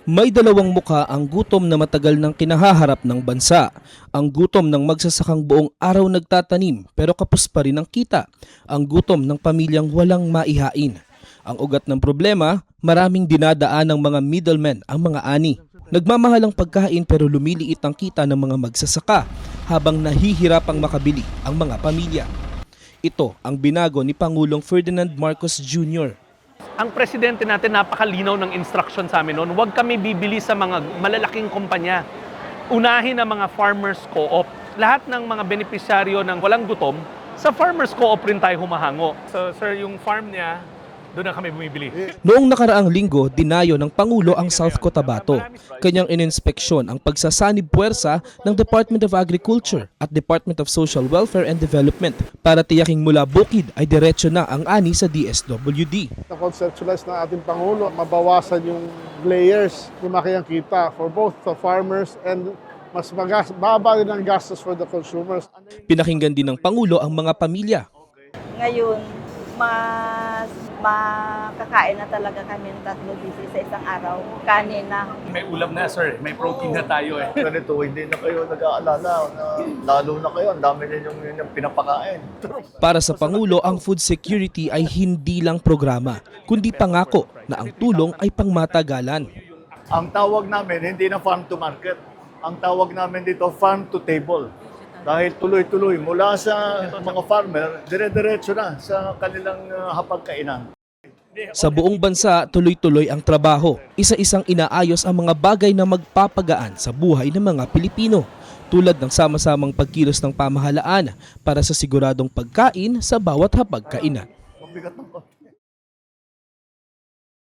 May dalawang mukha ang gutom na matagal nang kinahaharap ng bansa. Ang gutom ng magsasakang buong araw nagtatanim pero kapos pa rin ang kita. Ang gutom ng pamilyang walang maihain. Ang ugat ng problema, maraming dinadaan ng mga middlemen ang mga ani. Nagmamahal ang pagkain pero lumiliit ang kita ng mga magsasaka habang nahihirapang makabili ang mga pamilya. Ito ang binago ni Pangulong Ferdinand Marcos Jr. Ang presidente natin napakalinaw ng instruction sa amin noon, huwag kami bibili sa mga malalaking kumpanya. Unahin ang mga farmers co-op. Lahat ng mga benepisyaryo ng walang gutom, sa farmers co-op rin tayo humahango. So sir, yung farm niya, doon na kami bumibili. Noong nakaraang linggo, dinayo ng Pangulo ang South Cotabato. Kanyang ininspeksyon ang pagsasanib puwersa ng Department of Agriculture at Department of Social Welfare and Development para tiyaking mula bukid ay diretso na ang ani sa DSWD. Na-conceptualize ng ating Pangulo, mabawasan yung layers, lumaki ang kita for both the farmers and mas baba din ang gastos for the consumers. Pinakinggan din ng Pangulo ang mga pamilya. Ngayon, mas makakain na talaga kami ng 3 beses sa isang araw. Kanin na. May ulam na sir, may protein na tayo eh. Ganito, hindi na kayo nag-aalala na lalo na kayo, ang dami ninyong pinapakain. Para sa Pangulo, ang food security ay hindi lang programa, kundi pangako na ang tulong ay pangmatagalan. Ang tawag namin, hindi na farm to market. Ang tawag namin dito, farm to table. Dahil tuloy-tuloy mula sa mga farmer, dire-diretso na sa kanilang hapagkainan. Sa buong bansa, tuloy-tuloy ang trabaho. Isa-isang inaayos ang mga bagay na magpapagaan sa buhay ng mga Pilipino, tulad ng sama-samang pagkilos ng pamahalaan para sa siguradong pagkain sa bawat hapagkainan. Mabigat ng